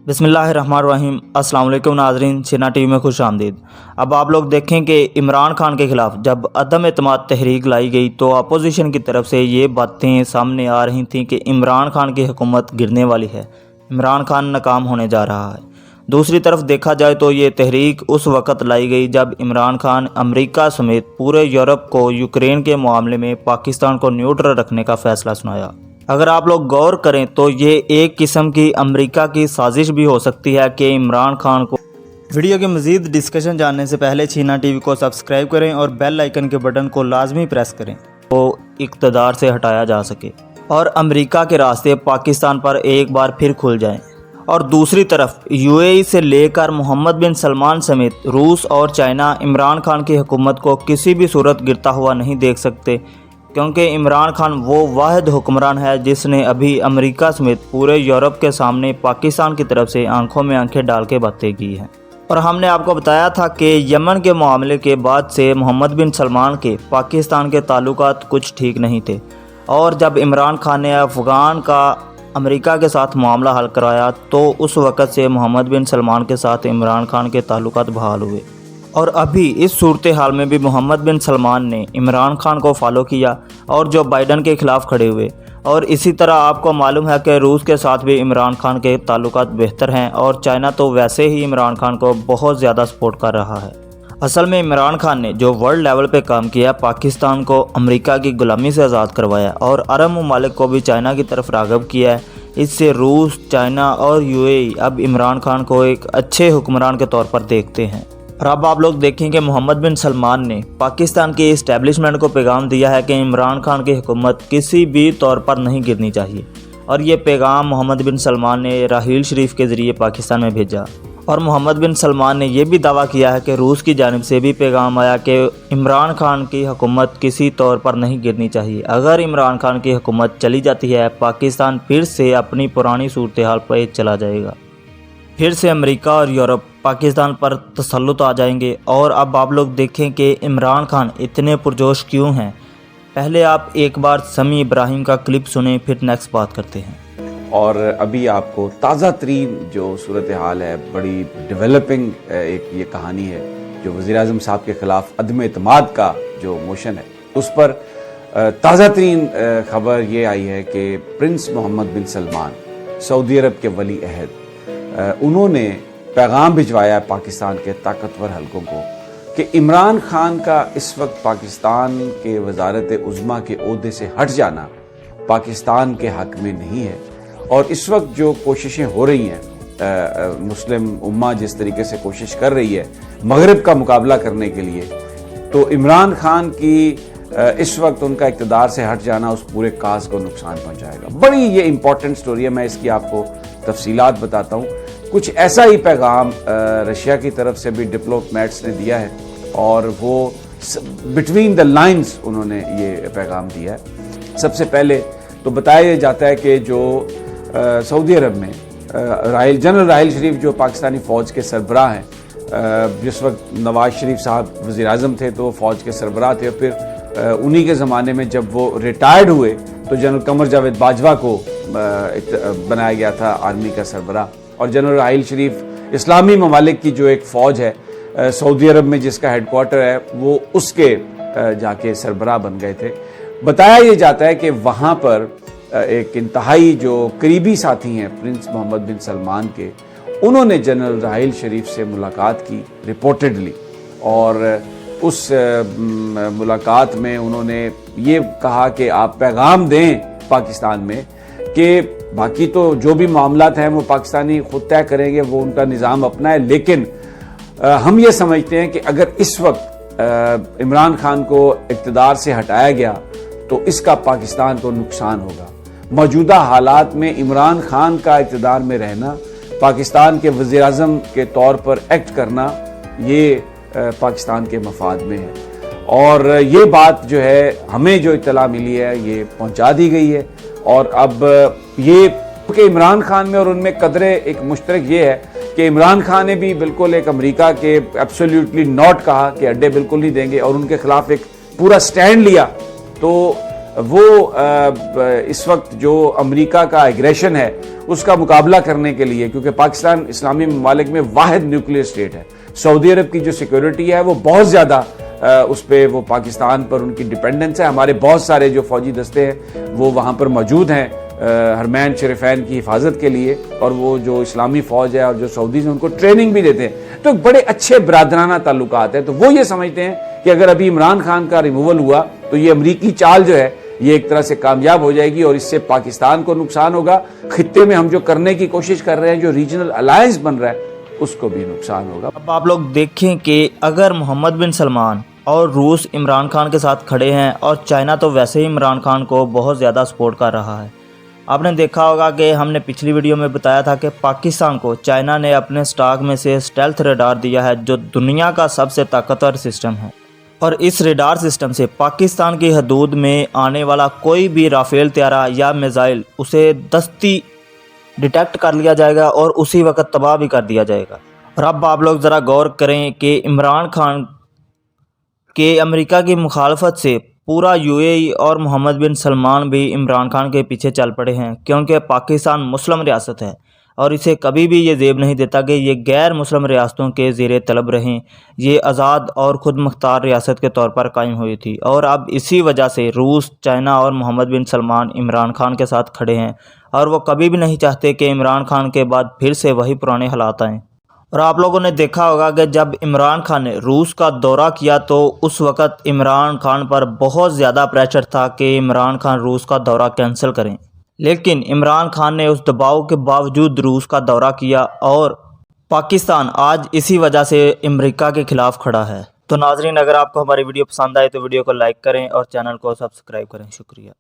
बिस्मिल्लाहिर्रहमानिर्रहीम। अस्सलाम वालेकुम नाज़रीन, सीना टीवी में खुश आमदीद। अब आप लोग देखें कि इमरान खान के ख़िलाफ़ जब अदम एतमाद तहरीक लाई गई तो अपोजिशन की तरफ से ये बातें सामने आ रही थीं कि इमरान खान की हुकूमत गिरने वाली है, इमरान खान नाकाम होने जा रहा है। दूसरी तरफ देखा जाए तो ये तहरीक उस वक़्त लाई गई जब इमरान खान अमेरिका समेत पूरे यूरोप को यूक्रेन के मामले में पाकिस्तान को न्यूट्रल रखने का फ़ैसला सुनाया। अगर आप लोग गौर करें तो ये एक किस्म की अमेरिका की साजिश भी हो सकती है कि इमरान खान को। वीडियो के मज़ीद डिस्कशन जानने से पहले सीना टीवी को सब्सक्राइब करें और बेल आइकन के बटन को लाजमी प्रेस करें तो इक़्तिदार से हटाया जा सके और अमेरिका के रास्ते पाकिस्तान पर एक बार फिर खुल जाएं। और दूसरी तरफ यूएई से लेकर मोहम्मद बिन सलमान समेत रूस और चाइना इमरान खान की हुकूमत को किसी भी सूरत गिरता हुआ नहीं देख सकते, क्योंकि इमरान खान वो वाहिद हुक्मरान है जिसने अभी अमेरिका समेत पूरे यूरोप के सामने पाकिस्तान की तरफ से आंखों में आंखें डाल के बातें की हैं। और हमने आपको बताया था कि यमन के मामले के बाद से मोहम्मद बिन सलमान के पाकिस्तान के ताल्लुकात कुछ ठीक नहीं थे, और जब इमरान खान ने अफ़गान का अमेरिका के साथ मामला हल कराया तो उस वक़्त से मोहम्मद बिन सलमान के साथ इमरान खान के ताल्लुकात बहाल हुए। और अभी इस सूरत हाल में भी मोहम्मद बिन सलमान ने इमरान खान को फॉलो किया और जो बाइडन के ख़िलाफ़ खड़े हुए। और इसी तरह आपको मालूम है कि रूस के साथ भी इमरान खान के ताल्लुकात बेहतर हैं, और चाइना तो वैसे ही इमरान खान को बहुत ज़्यादा सपोर्ट कर रहा है। असल में इमरान खान ने जो वर्ल्ड लेवल पे काम किया, पाकिस्तान को अमेरिका की ग़ुलामी से आज़ाद करवाया और अरब ममालिक को भी चाइना की तरफ राग़िब किया है, इससे रूस, चाइना और यूएई अब इमरान खान को एक अच्छे हुक्मरान के तौर पर देखते हैं। और अब आप लोग देखें कि मोहम्मद बिन सलमान ने पाकिस्तान की इस्टेब्लिशमेंट को पैगाम दिया है कि इमरान खान की हुकूमत किसी भी तौर पर नहीं गिरनी चाहिए, और ये पैगाम मोहम्मद बिन सलमान ने राहील शरीफ के ज़रिए पाकिस्तान में भेजा। और मोहम्मद बिन सलमान ने यह भी दावा किया है कि रूस की जानिब से भी पैगाम आया कि इमरान खान की हुकूमत किसी तौर पर नहीं गिरनी चाहिए। अगर इमरान खान की हुकूमत चली जाती है, पाकिस्तान फिर से अपनी पुरानी सूरत हाल पर चला जाएगा, फिर से अमेरिका और यूरोप पाकिस्तान पर तसल्लुत आ जाएंगे। और अब आप लोग देखें कि इमरान खान इतने पुरजोश क्यों हैं। पहले आप एक बार समी इब्राहिम का क्लिप सुने, फिर नेक्स्ट बात करते हैं। और अभी आपको ताज़ा तरीन जो सूरत हाल है, बड़ी डेवलपिंग एक ये कहानी है जो वज़ीर-ए-आज़म साहब के ख़िलाफ़ अदम एतमाद का जो मोशन है, उस पर ताज़ा तरीन ख़बर ये आई है कि प्रिंस मोहम्मद बिन सलमान, सऊदी अरब के वली अहद, उन्होंने पैगाम भिजवाया पाकिस्तान के ताकतवर हलकों को कि इमरान खान का इस वक्त पाकिस्तान के वज़ारत उज़्मा के ओहदे से हट जाना पाकिस्तान के हक़ में नहीं है। और इस वक्त जो कोशिशें हो रही हैं, मुस्लिम उम्मा जिस तरीके से कोशिश कर रही है मगरिब का मुकाबला करने के लिए, तो इमरान खान की इस वक्त उनका इक़्तिदार से हट जाना उस पूरे काज को नुकसान पहुंचाएगा। बड़ी ये इंपॉर्टेंट स्टोरी है, मैं इसकी आपको तफसीलात बताता हूँ। कुछ ऐसा ही पैगाम रशिया की तरफ से भी डिप्लोमेट्स ने दिया है, और वो बिटवीन द लाइंस उन्होंने ये पैगाम दिया है। सबसे पहले तो बताया जाता है कि जो सऊदी अरब में जनरल राहील शरीफ जो पाकिस्तानी फ़ौज के सरबराह हैं, जिस वक्त नवाज शरीफ साहब वज़ीर-ए-आज़म थे तो फ़ौज के सरबराह थे, फिर उन्हीं के ज़माने में जब वो रिटायर्ड हुए तो जनरल कमर जावेद बाजवा को बनाया गया था आर्मी का सरबराह। और जनरल राहील शरीफ इस्लामी ममालिक की जो एक फ़ौज है सऊदी अरब में जिसका हेडक्वार्टर है, वो उसके जाके सरबराह बन गए थे। बताया ये जाता है कि वहाँ पर एक इंतहाई जो करीबी साथी हैं प्रिंस मोहम्मद बिन सलमान के, उन्होंने जनरल राहील शरीफ से मुलाकात की रिपोर्टेडली, और उस मुलाकात में उन्होंने ये कहा कि आप पैगाम दें पाकिस्तान में कि बाकी तो जो भी मामलात हैं वो पाकिस्तानी खुद तय करेंगे, वो उनका निज़ाम अपना है, लेकिन हम ये समझते हैं कि अगर इस वक्त इमरान खान को इक़्तिदार से हटाया गया तो इसका पाकिस्तान को नुकसान होगा। मौजूदा हालात में इमरान खान का इक़्तिदार में रहना, पाकिस्तान के वज़ीर-ए-आज़म के तौर पर एक्ट करना, ये पाकिस्तान के मफाद में है। और ये बात जो है हमें जो इत्तला मिली है ये पहुंचा दी गई है। और अब ये कि इमरान खान में और उनमें कदरे एक मुश्तरक ये है कि इमरान खान ने भी बिल्कुल एक अमेरिका के एब्सोल्युटली नॉट कहा कि अड्डे बिल्कुल नहीं देंगे, और उनके खिलाफ एक पूरा स्टैंड लिया। तो वो इस वक्त जो अमेरिका का एग्रेशन है اس کا مقابلہ کرنے کے لیے، کیونکہ پاکستان اسلامی ممالک میں واحد نیوکلیئر اسٹیٹ ہے، سعودی عرب کی جو سیکیورٹی ہے وہ بہت زیادہ اس پہ وہ پاکستان پر ان کی ڈیپینڈنس ہے. ہمارے بہت سارے جو فوجی دستے ہیں وہ وہاں پر موجود ہیں حرمین شریفین کی حفاظت کے لیے، اور وہ جو اسلامی فوج ہے اور جو سعودیز ہیں ان کو ٹریننگ بھی دیتے ہیں. تو ایک بڑے اچھے برادرانہ تعلقات ہیں. تو وہ یہ سمجھتے ہیں کہ اگر ابھی عمران خان کا ریموول ہوا تو یہ امریکی چال جو ہے یہ ایک طرح سے کامیاب ہو جائے گی، اور اس سے پاکستان کو نقصان ہوگا، خطے میں ہم جو کرنے کی کوشش کر رہے ہیں، جو ریجنل الائنس بن رہا ہے، اس کو بھی نقصان ہوگا. اب آپ لوگ دیکھیں کہ اگر محمد بن سلمان اور روس عمران خان کے ساتھ کھڑے ہیں، اور چائنا تو ویسے ہی عمران خان کو بہت زیادہ سپورٹ کر رہا ہے. آپ نے دیکھا ہوگا کہ ہم نے پچھلی ویڈیو میں بتایا تھا کہ پاکستان کو چائنا نے اپنے سٹاک میں سے اسٹیلتھ ریڈار دیا ہے، جو دنیا کا سب سے طاقتور سسٹم ہے، اور اس ریڈار سسٹم سے پاکستان کی حدود میں آنے والا کوئی بھی رافیل طیارہ یا میزائل اسے دستی ڈیٹیکٹ کر لیا جائے گا اور اسی وقت تباہ بھی کر دیا جائے گا. اور اب آپ لوگ ذرا غور کریں کہ عمران خان کے امریکہ کی مخالفت سے پورا UAE اور محمد بن سلمان بھی عمران خان کے پیچھے چل پڑے ہیں، کیونکہ پاکستان مسلم ریاست ہے اور اسے کبھی بھی یہ زیب نہیں دیتا کہ یہ غیر مسلم ریاستوں کے زیر طلب رہیں. یہ آزاد اور خود مختار ریاست کے طور پر قائم ہوئی تھی، اور اب اسی وجہ سے روس، چائنا اور محمد بن سلمان عمران خان کے ساتھ کھڑے ہیں، اور وہ کبھی بھی نہیں چاہتے کہ عمران خان کے بعد پھر سے وہی پرانے حالات آئیں. اور آپ لوگوں نے دیکھا ہوگا کہ جب عمران خان نے روس کا دورہ کیا تو اس وقت عمران خان پر بہت زیادہ پریشر تھا کہ عمران خان روس کا دورہ کینسل کریں، لیکن عمران خان نے اس دباؤ کے باوجود روس کا دورہ کیا، اور پاکستان آج اسی وجہ سے امریکہ کے خلاف کھڑا ہے. تو ناظرین، اگر آپ کو ہماری ویڈیو پسند آئے تو ویڈیو کو لائک کریں اور چینل کو سبسکرائب کریں. شکریہ.